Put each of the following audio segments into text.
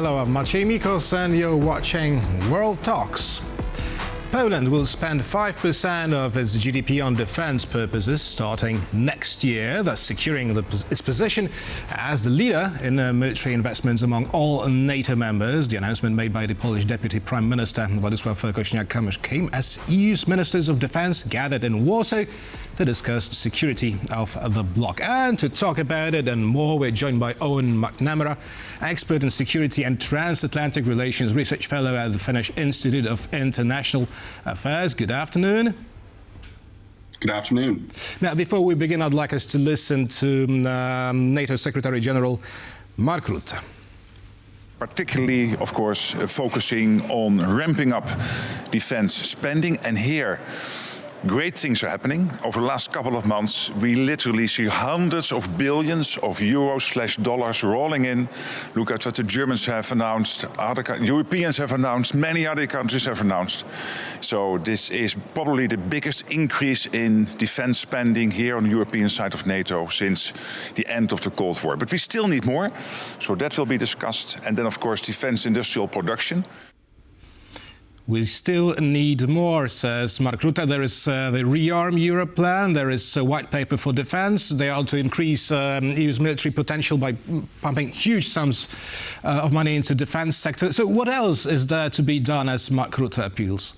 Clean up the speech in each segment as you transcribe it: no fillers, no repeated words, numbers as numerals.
Hello, I'm Maciej Mikos and you're watching World Talks. Poland will spend 5% of its GDP on defense purposes starting next year, thus securing its position as the leader in military investments among all NATO members. The announcement made by the Polish Deputy Prime Minister Władysław Kosiniak-Kamysz came as EU's ministers of defense gathered in Warsaw to discuss the security of the bloc. And to talk about it and more, we're joined by Eoin McNamara, expert in security and transatlantic relations, research fellow at the Finnish Institute of International Affairs. Good afternoon. Good afternoon. Now, before we begin, I'd like us to listen to NATO Secretary General Mark Rutte. Particularly, of course, focusing on ramping up defense spending. And here, great things are happening. Over the last couple of months, we literally see hundreds of billions of euros/dollars rolling in. Look at what the Germans have announced, other Europeans have announced, many other countries have announced. So this is probably the biggest increase in defense spending here on the European side of NATO since the end of the Cold War. But we still need more, so that will be discussed. And then, of course, defense industrial production. We still need more, says Mark Rutte. There is the Rearm Europe plan. There is a white paper for defence. They are to increase EU's military potential by pumping huge sums of money into defence sector. So what else is there to be done, as Mark Rutte appeals?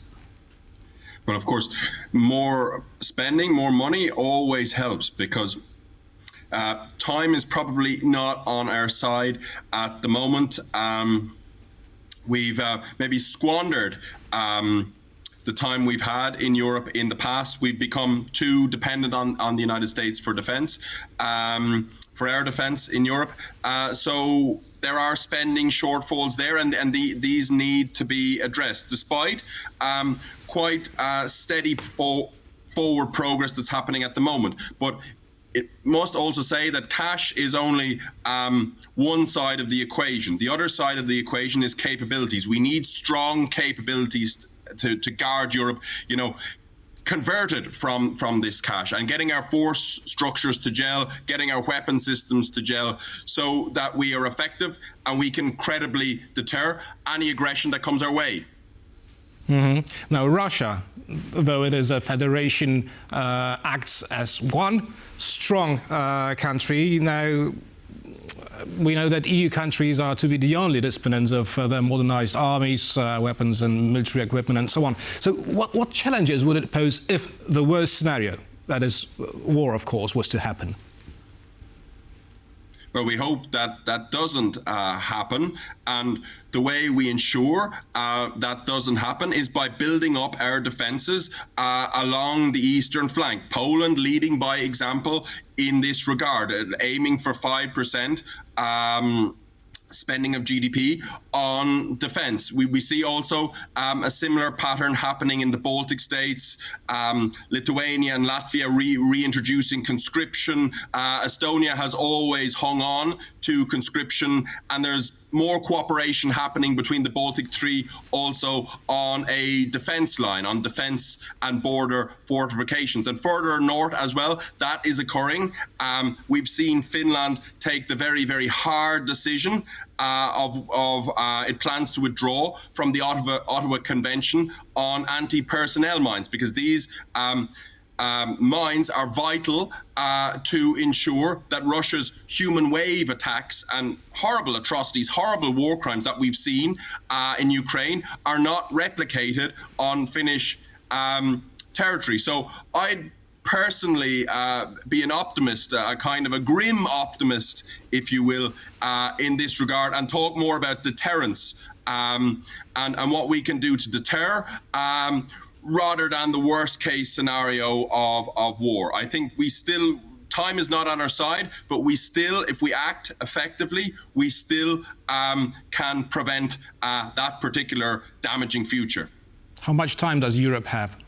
Well, of course, more spending, more money always helps because time is probably not on our side at the moment. We've maybe squandered the time we've had in Europe in the past. We've become too dependent on the United States for defense, for air defense in Europe. So there are spending shortfalls there, and these need to be addressed, despite quite steady forward progress that's happening at the moment. But it must also say that cash is only one side of the equation. The other side of the equation is capabilities. We need strong capabilities to guard Europe, converted from this cash, and getting our force structures to gel, getting our weapon systems to gel, so that we are effective and we can credibly deter any aggression that comes our way. Mm-hmm. Now, Russia, though it is a federation, acts as one strong country. Now, we know that EU countries are to be the only disponents of their modernized armies, weapons and military equipment and so on. So what challenges would it pose if the worst scenario, that is war, of course, was to happen? Well, we hope that doesn't happen, and the way we ensure that doesn't happen is by building up our defences along the eastern flank. Poland leading by example in this regard, aiming for 5% spending of GDP on defence. We see also a similar pattern happening in the Baltic states, Lithuania and Latvia reintroducing conscription. Estonia has always hung on to conscription, and there's more cooperation happening between the Baltic Three also on a defence line, on defence and border fortifications. And further north as well, that is occurring. We've seen Finland take the very, very hard decision it plans to withdraw from the Ottawa Convention on anti-personnel mines, because these mines are vital to ensure that Russia's human wave attacks and horrible atrocities, horrible war crimes that we've seen in Ukraine are not replicated on Finnish territory. So I'd personally be an optimist, a kind of a grim optimist, if you will, in this regard, and talk more about deterrence and what we can do to deter rather than the worst case scenario of war. I think time is not on our side, but we still, if we act effectively, we still can prevent that particular damaging future. How much time does Europe have?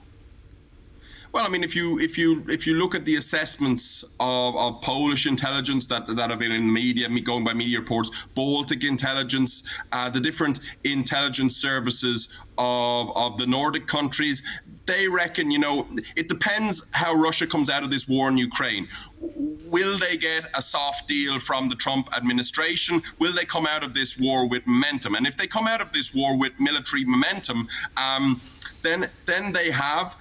Well, I mean, if you look at the assessments of Polish intelligence that have been in the media, going by media reports, Baltic intelligence, the different intelligence services of the Nordic countries, they reckon, it depends how Russia comes out of this war in Ukraine. will they get a soft deal from the Trump administration? Will they come out of this war with momentum? And if they come out of this war with military momentum, then they have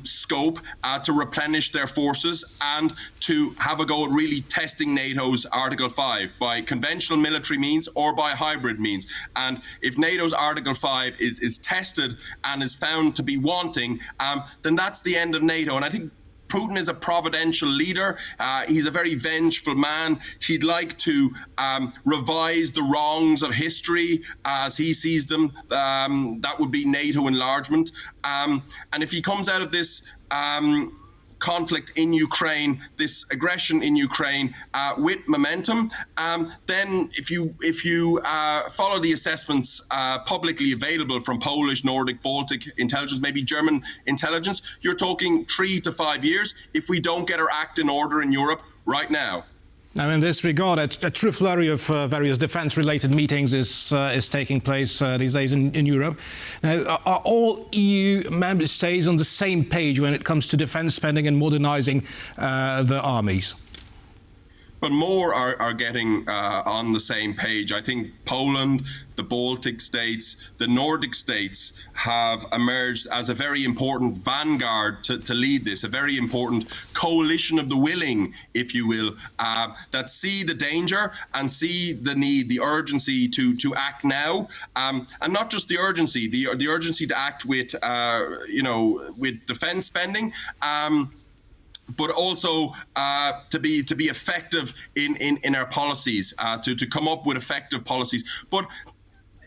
scope to replenish their forces and to have a go at really testing NATO's Article 5 by conventional military means or by hybrid means. And if NATO's Article 5 is tested and is found to be wanting, then that's the end of NATO. And I think Putin is a providential leader. He's a very vengeful man. He'd like to revise the wrongs of history as he sees them. That would be NATO enlargement. And if he comes out of this conflict in Ukraine, this aggression in Ukraine with momentum, then if you follow the assessments publicly available from Polish, Nordic, Baltic intelligence, maybe German intelligence, you're talking 3 to 5 years if we don't get our act in order in Europe right now. Now, in this regard, a true flurry of various defence-related meetings is taking place these days in Europe. Now, are all EU member states on the same page when it comes to defence spending and modernising the armies? But more are getting on the same page. I think Poland, the Baltic states, the Nordic states have emerged as a very important vanguard to lead this, a very important coalition of the willing, if you will, that see the danger and see the need, the urgency to act now, and not just the urgency to act with, with defence spending. But also to be effective in our policies, to come up with effective policies. But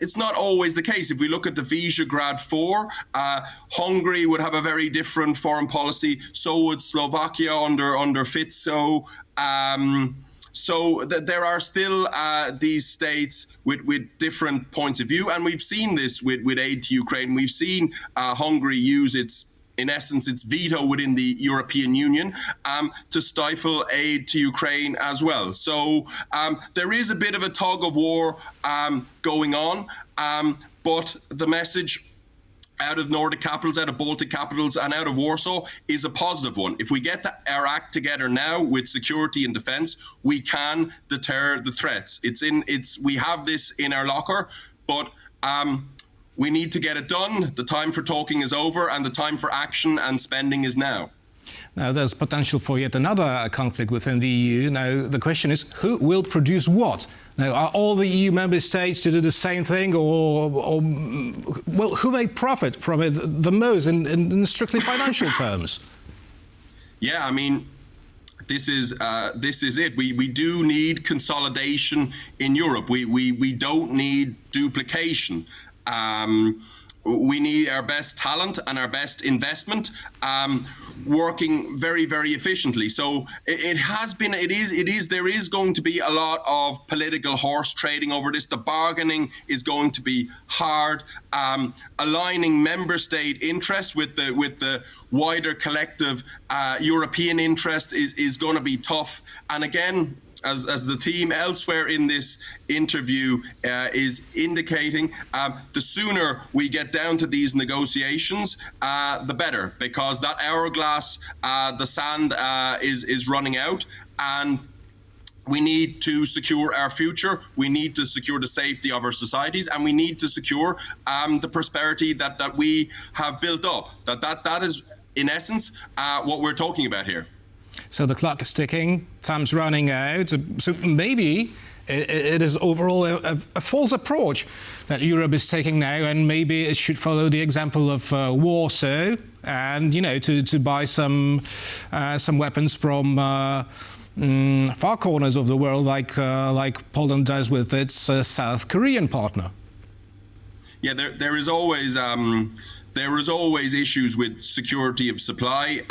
it's not always the case. If we look at the Visegrad 4, Hungary would have a very different foreign policy. So would Slovakia under Fico. So there are still these states with different points of view. And we've seen this with aid to Ukraine. We've seen Hungary use its veto within the European Union to stifle aid to Ukraine as well. So there is a bit of a tug of war going on, but the message out of Nordic capitals, out of Baltic capitals, and out of Warsaw is a positive one. If we get our act together now with security and defence, we can deter the threats. We have this in our locker, but we need to get it done. The time for talking is over, and the time for action and spending is now. Now, there's potential for yet another conflict within the EU. Now, the question is, who will produce what? Now, are all the EU member states to do the same thing, or who may profit from it the most in strictly financial terms? Yeah, I mean, this is it. We do need consolidation in Europe. We don't need duplication. We need our best talent and our best investment working very, very efficiently. So there is going to be a lot of political horse trading over this. The bargaining is going to be hard. Aligning member state interests with the wider collective European interest is going to be tough. And again, as the theme elsewhere in this interview is indicating, the sooner we get down to these negotiations, the better, because that hourglass, the sand is running out, and we need to secure our future. We need to secure the safety of our societies, and we need to secure the prosperity that we have built up. That is, in essence, what we're talking about here. So the clock is ticking, time's running out. So maybe it is overall a false approach that Europe is taking now, and maybe it should follow the example of Warsaw and, to buy some weapons from far corners of the world, like Poland does with its South Korean partner. Yeah, there is always issues with security of supply.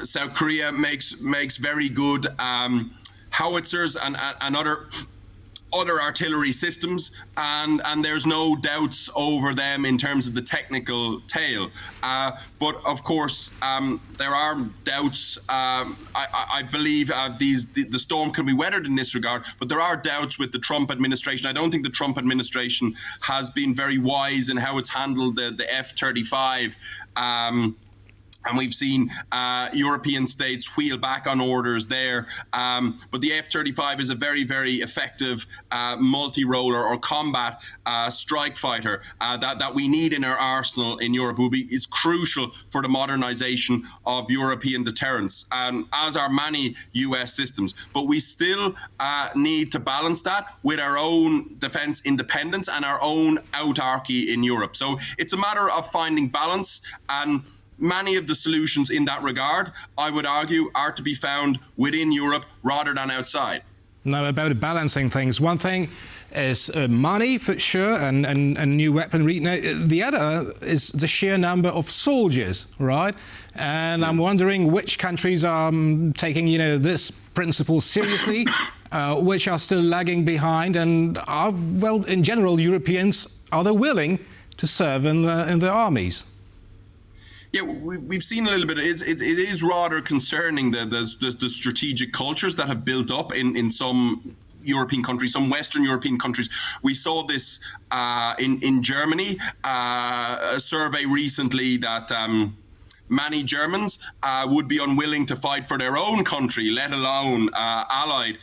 South Korea makes very good howitzers and other artillery systems, and there's no doubts over them in terms of the technical tale. But of course, there are doubts. I believe the storm can be weathered in this regard, but there are doubts with the Trump administration. I don't think the Trump administration has been very wise in how it's handled the F-35 And we've seen European states wheel back on orders there. But the F-35 is a very, very effective multi-roller or combat strike fighter that we need in our arsenal in Europe. Is crucial for the modernization of European deterrence, as are many US systems. But we still need to balance that with our own defense independence and our own autarky in Europe. So it's a matter of finding balance, and many of the solutions in that regard, I would argue, are to be found within Europe rather than outside. Now, about balancing things, one thing is money for sure, and new weaponry. Now, the other is the sheer number of soldiers, right? And I'm wondering which countries are taking, this principle seriously, which are still lagging behind, and are, well, in general, Europeans, are they willing to serve in the armies? Yeah, we've seen a little bit. It is rather concerning the strategic cultures that have built up in some European countries, some Western European countries. We saw this in Germany, a survey recently that many Germans would be unwilling to fight for their own country, let alone allied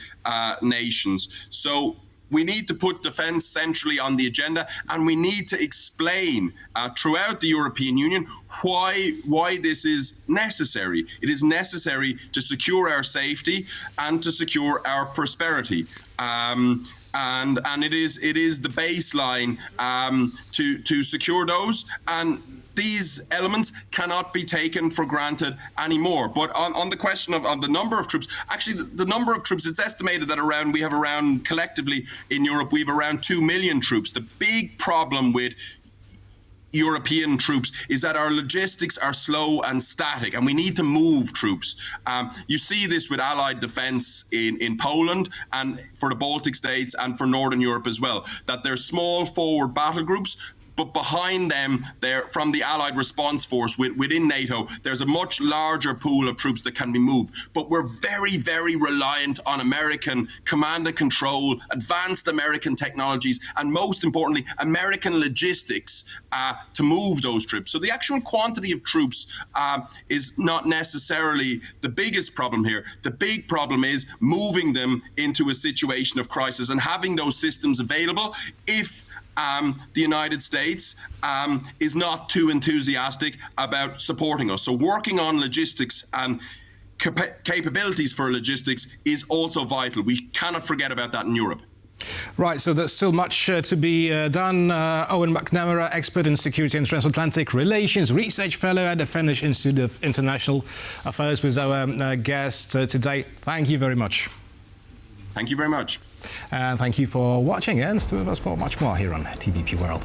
nations. So we need to put defence centrally on the agenda, and we need to explain throughout the European Union why this is necessary. It is necessary to secure our safety and to secure our prosperity. And it is the baseline to secure those, and these elements cannot be taken for granted anymore. But on the question of the number of troops, actually the number of troops, it's estimated that we have around collectively in Europe, we have around 2 million troops. The big problem with European troops is that our logistics are slow and static, and we need to move troops. You see this with Allied defence in Poland and for the Baltic states and for Northern Europe as well, that they're small forward battle groups, but behind them, they're from the Allied response force within NATO, there's a much larger pool of troops that can be moved. But we're very, very reliant on American command and control, advanced American technologies, and most importantly, American logistics to move those troops. So the actual quantity of troops is not necessarily the biggest problem here. The big problem is moving them into a situation of crisis and having those systems available if the United States is not too enthusiastic about supporting us. So working on logistics and capabilities for logistics is also vital. We cannot forget about that in Europe. Right, so there's still much to be done. Eoin McNamara, expert in security and transatlantic relations, research fellow at the Finnish Institute of International Affairs, was our guest today. Thank you very much. Thank you very much. And thank you for watching, and stay with us for much more here on TVP World.